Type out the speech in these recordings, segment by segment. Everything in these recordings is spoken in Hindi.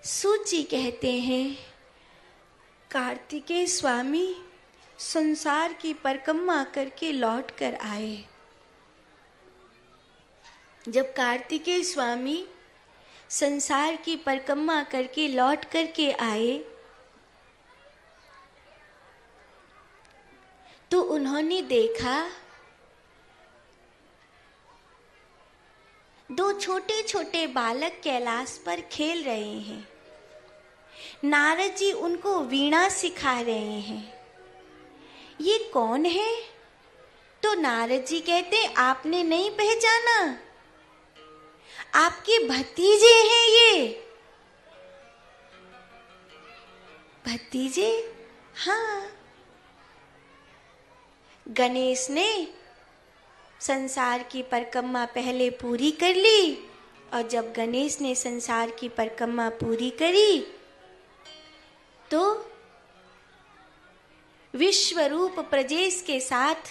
सूची कहते हैं कार्तिकेय स्वामी संसार की परिक्रमा करके लौट कर आए। जब कार्तिकेय स्वामी संसार की परिक्रमा करके लौट करके आए तो उन्होंने देखा दो छोटे छोटे बालक कैलाश पर खेल रहे हैं। नारद जी उनको वीणा सिखा रहे हैं। ये कौन है? तो नारद जी कहते आपने नहीं पहचाना? आपके भतीजे हैं ये। भतीजे? हाँ। गणेश ने संसार की परिक्रमा पहले पूरी कर ली और जब गणेश ने संसार की परिक्रमा पूरी करी तो विश्वरूप प्रजेश के साथ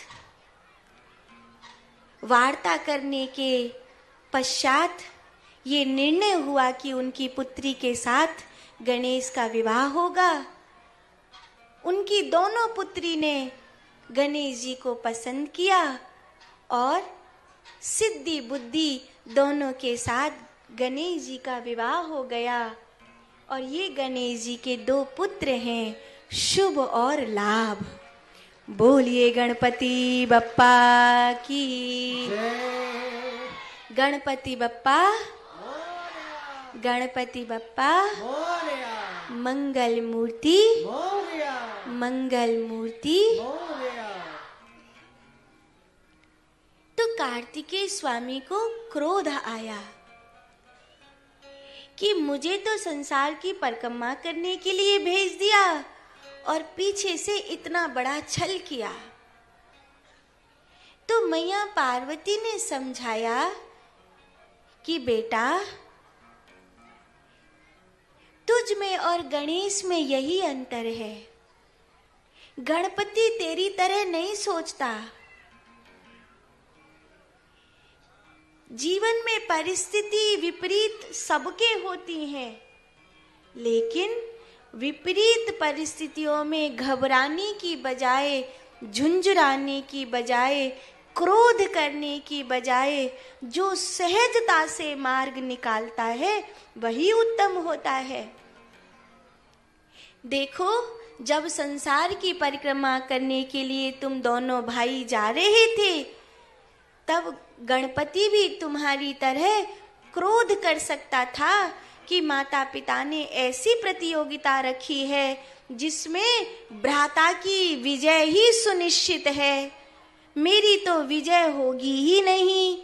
वार्ता करने के पश्चात ये निर्णय हुआ कि उनकी पुत्री के साथ गणेश का विवाह होगा। उनकी दोनों पुत्री ने गणेश जी को पसंद किया और सिद्धि बुद्धि दोनों के साथ गणेश जी का विवाह हो गया। और ये गणेश जी के दो पुत्र हैं, शुभ और लाभ। बोलिए गणपति बप्पा की। गणपति बप्पा, गणपति बप्पा मंगल मूर्ति, मंगल मूर्ति। तो कार्तिकेय स्वामी को क्रोध आया कि मुझे तो संसार की परिक्रमा करने के लिए भेज दिया और पीछे से इतना बड़ा छल किया। तो मैया पार्वती ने समझाया कि बेटा तुझ में और गणेश में यही अंतर है। गणपति तेरी तरह नहीं सोचता। जीवन में परिस्थिति विपरीत सबके होती हैं, लेकिन विपरीत परिस्थितियों में घबराने की बजाय, झुंझुराने की बजाय, क्रोध करने की बजाय जो सहजता से मार्ग निकालता है वही उत्तम होता है। देखो, जब संसार की परिक्रमा करने के लिए तुम दोनों भाई जा रहे थे तब गणपति भी तुम्हारी तरह क्रोध कर सकता था कि माता पिता ने ऐसी प्रतियोगिता रखी है जिसमें भ्राता की विजय ही सुनिश्चित है, मेरी तो विजय होगी ही नहीं,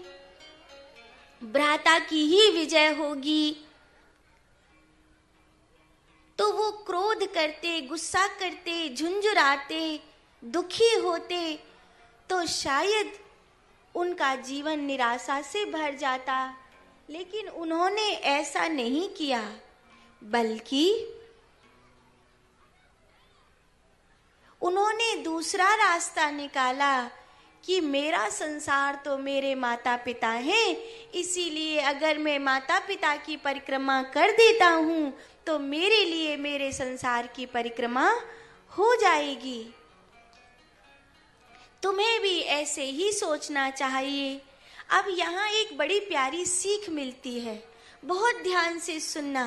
भ्राता की ही विजय होगी। तो वो क्रोध करते, गुस्सा करते, झुंझुराते, दुखी होते तो शायद उनका जीवन निराशा से भर जाता, लेकिन उन्होंने ऐसा नहीं किया, बल्कि उन्होंने दूसरा रास्ता निकाला कि मेरा संसार तो मेरे माता पिता हैं, इसीलिए अगर मैं माता पिता की परिक्रमा कर देता हूँ तो मेरे लिए मेरे संसार की परिक्रमा हो जाएगी। तुम्हें भी ऐसे ही सोचना चाहिए। अब यहाँ एक बड़ी प्यारी सीख मिलती है, बहुत ध्यान से सुनना।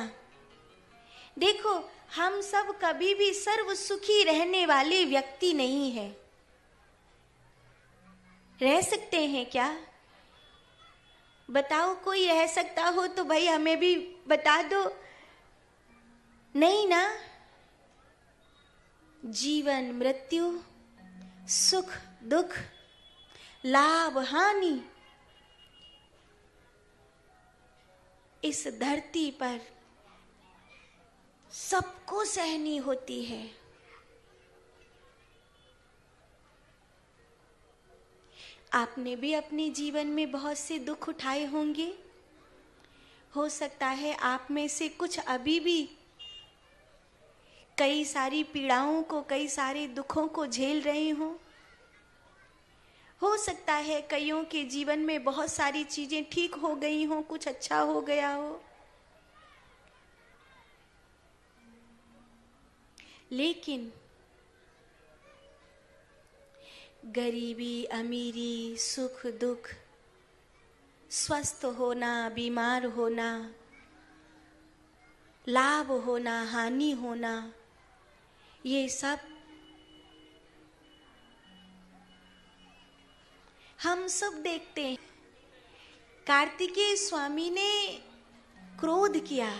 देखो, हम सब कभी भी सर्व सुखी रहने वाले व्यक्ति नहीं हैं। रह सकते हैं क्या? बताओ, कोई रह सकता हो तो भाई हमें भी बता दो। नहीं ना? जीवन मृत्यु, सुख दुख, लाभ हानि, इस धरती पर सबको सहनी होती है। आपने भी अपने जीवन में बहुत से दुख उठाए होंगे। हो सकता है आप में से कुछ अभी भी कई सारी पीड़ाओं को, कई सारे दुखों को झेल रहे हों। हो सकता है कईयों के जीवन में बहुत सारी चीजें ठीक हो गई हों, कुछ अच्छा हो गया हो। लेकिन गरीबी, अमीरी, सुख दुख, स्वस्थ होना, बीमार होना, लाभ होना, हानि होना, ये सब हम सब देखते हैं। कार्तिकेय स्वामी ने क्रोध किया।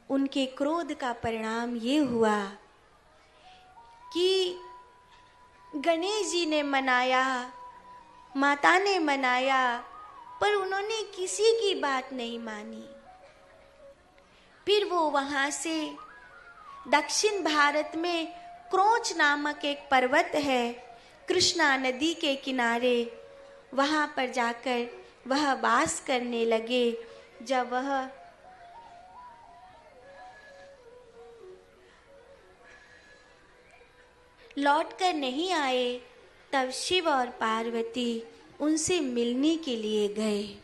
उनके क्रोध का परिणाम ये हुआ कि गणेश जी ने मनाया, माता ने मनाया, पर उन्होंने किसी की बात नहीं मानी। फिर वो वहां से दक्षिण भारत में क्रोच नामक एक पर्वत है, कृष्णा नदी के किनारे, वहां पर जाकर वह वास करने लगे। जब वह लौटकर नहीं आए, तब शिव और पार्वती उनसे मिलने के लिए गए।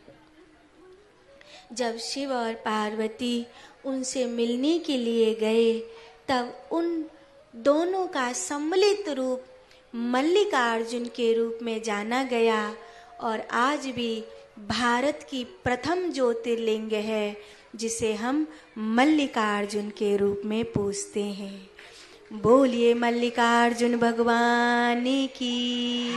जब शिव और पार्वती उनसे मिलने के लिए गए, तब उन दोनों का सम्मिलित रूप मल्लिकार्जुन के रूप में जाना गया और आज भी भारत की प्रथम ज्योतिर्लिंग है, जिसे हम मल्लिकार्जुन के रूप में पूजते हैं। बोलिए मल्लिकार्जुन भगवान की।